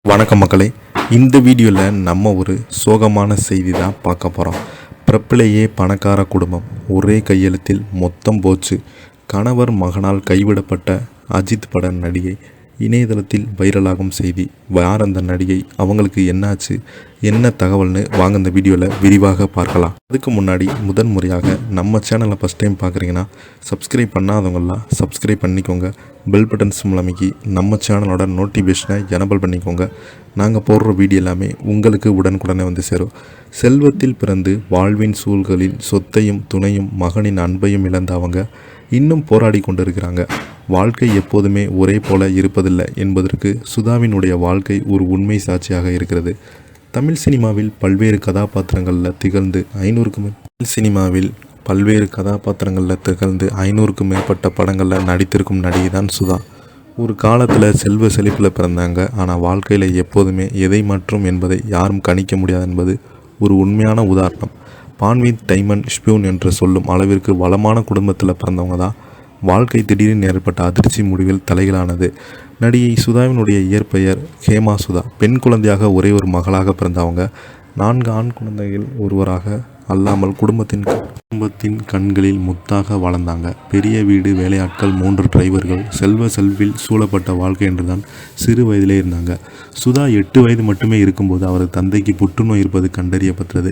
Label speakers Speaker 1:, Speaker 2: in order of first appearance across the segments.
Speaker 1: வணக்கம் மக்களே, இந்த வீடியோவில் நம்ம ஒரு சோகமான செய்தி தான் பார்க்க போகிறோம். பிறப்பிலேயே பணக்கார குடும்பம், ஒரே கையெழுத்தில் மொத்தம் போச்சு. கணவர் மகனால் கைவிடப்பட்ட அஜித் பட நடிகை இணையதளத்தில் வைரலாகும் செய்தி. யார் அந்த நடிகை, அவங்களுக்கு என்னாச்சு, என்ன தகவல்னு வாங்க இந்த வீடியோவில் விரிவாக பார்க்கலாம். அதுக்கு முன்னாடி முதன் முறையாக நம்ம சேனலை ஃபஸ்ட் டைம் பார்க்குறீங்கன்னா சப்ஸ்கிரைப் பண்ணாதவங்களாம் சப்ஸ்கிரைப் பண்ணிக்கோங்க. பெல் பட்டன்ஸ் மூலமைக்கு நம்ம சேனலோட நோட்டிஃபிகேஷனை எனபிள் பண்ணிக்கோங்க. நாங்கள் போடுற வீடியோ எல்லாமே உங்களுக்கு உடனுக்குடனே வந்து சேரும். செல்வத்தில் பிறந்து வாழ்வின் சூழல்களில் சொத்தையும் துணையும் மகனின் அன்பையும் இழந்த அவங்க இன்னும் போராடி கொண்டிருக்கிறாங்க. வாழ்க்கை எப்போதுமே ஒரே போல இருப்பதில்லை என்பதற்கு சுதாவினுடைய வாழ்க்கை ஒரு உண்மை சாட்சியாக இருக்கிறது. தமிழ் சினிமாவில் பல்வேறு கதாபாத்திரங்களில் திகழ்ந்து 500க்கும் மேற்பட்ட படங்களில் நடித்திருக்கும் நடிகை தான் சுதா. ஒரு காலத்தில் செல்வ செழிப்பில் பிறந்தாங்க. ஆனால் வாழ்க்கையில் எப்போதுமே எதை மாற்றும் என்பதை யாரும் கணிக்க முடியாது என்பது ஒரு உண்மையான உதாரணம். பான்வித் டைமண்ட் ஸ்பியூன் என்று சொல்லும் அளவிற்கு வளமான குடும்பத்தில் பிறந்தவங்க தான் வாழ்க்கை திடீரென ஏற்பட்ட அதிர்ச்சி முடிவில் தலைகளானது. நடிகை சுதாவினுடைய இயற்பெயர் ஹேமா சுதா. பெண் குழந்தையாக ஒரே ஒரு மகளாக பிறந்தவங்க 4 ஆண் குழந்தைகள் ஒருவராக அல்லாமல் குடும்பத்தின் கண்களில் முத்தாக வளர்ந்தாங்க. பெரிய வீடு, வேலையாட்கள், 3 டிரைவர்கள், செல்வில் சூழப்பட்ட வாழ்க்கை என்றுதான் சிறு வயதிலே இருந்தாங்க. சுதா 8 வயது மட்டுமே இருக்கும்போது அவரது தந்தைக்கு புற்றுநோய் இருப்பது கண்டறியப்பட்டது.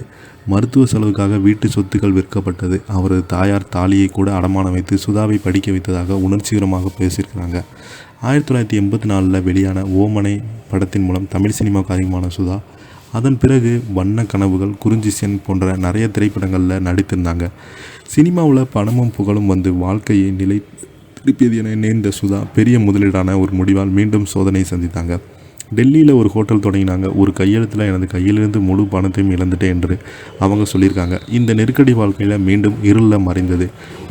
Speaker 1: மருத்துவ செலவுக்காக வீட்டு சொத்துக்கள் விற்கப்பட்டது. அவரது தாயார் தாலியை கூட அடமானம் வைத்து சுதாவை படிக்க வைத்ததாக உணர்ச்சிகரமாக பேசியிருக்கிறாங்க. 1984 வெளியான ஓமனை படத்தின் மூலம் தமிழ் சினிமாவுக்கு அறிமுகமான சுதா அதன் பிறகு வண்ண கனவுகள், குறிஞ்சி சென் போன்ற நிறைய திரைப்படங்களில் நடித்திருந்தாங்க. சினிமாவில் பணமும் புகழும் வந்து வாழ்க்கையை நிலை திருப்பியது என நேர்ந்த சுதா பெரிய முதலீடான ஒரு முடிவால் மீண்டும் சோதனை சந்தித்தாங்க. டெல்லியில் ஒரு ஹோட்டல் தொடங்கினாங்க. ஒரு கையெழுத்தில் எனது கையிலிருந்து முழு பணத்தையும் இழந்துட்டேன் என்று அவங்க சொல்லியிருக்காங்க. இந்த நெருக்கடி வாழ்க்கையில் மீண்டும் இருளில் மறைந்தது.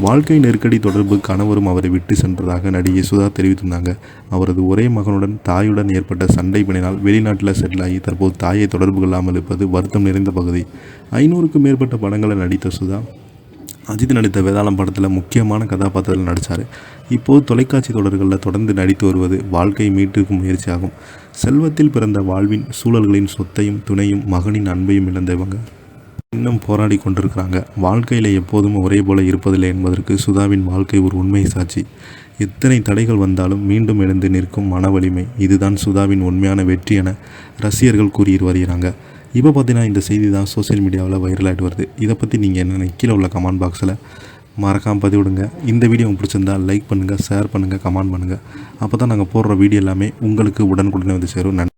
Speaker 1: வாழ்க்கை நெருக்கடி தொடர்பு கணவரும் அவரை விட்டு சென்றதாக நடிகை சுதா தெரிவித்திருந்தாங்க. அவரது ஒரே மகனுடன் தாயுடன் ஏற்பட்ட சண்டை பிணினால் வெளிநாட்டில் செட்டில் ஆகி தற்போது தாயை தொடர்பு கொள்ளாமல் இருப்பது வருத்தம் நிறைந்த பகுதி. 500க்கும் மேற்பட்ட படங்களை நடித்த சுதா அஜித் நடித்த வேதாளம் படத்தில் முக்கியமான கதாபாத்திரத்தில் நடித்தார். இப்போது தொலைக்காட்சி தொடர்களில் தொடர்ந்து நடித்து வருவது வாழ்க்கை மீட்டிருக்கும் முயற்சியாகும். செல்வத்தில் பிறந்த வாழ்வின் சூழல்களின் சொத்தையும் துணையும் மகனின் அன்பையும் இழந்தவங்க இன்னும் போராடி கொண்டிருக்கிறாங்க. வாழ்க்கையில் எப்போதும் ஒரே போல இருப்பதில்லை என்பதற்கு சுதாவின் வாழ்க்கை ஒரு உண்மை சாட்சி. எத்தனை தடைகள் வந்தாலும் மீண்டும் எழுந்து நிற்கும் மன வலிமை, இதுதான் சுதாவின் உண்மையான வெற்றி என ரசிகர்கள் கூறி வருகிறாங்க. இப்போ பார்த்தீங்கன்னா இந்த செய்தி தான் சோசியல் மீடியாவில் வைரலாகிட்டு வருது. இதை பற்றி நீங்கள் என்ன கீழே உள்ள கமெண்ட் பாக்ஸில் மறக்காமல் பதிவிடுங்க. இந்த வீடியோ உங்களுக்கு பிடிச்சிருந்தால் லைக் பண்ணுங்கள், ஷேர் பண்ணுங்கள், கமெண்ட் பண்ணுங்கள். அப்போ தான் நாங்கள் போடுற வீடியோ எல்லாமே உங்களுக்கு உடனுக்குடனே வந்து சேரும். நன்றி.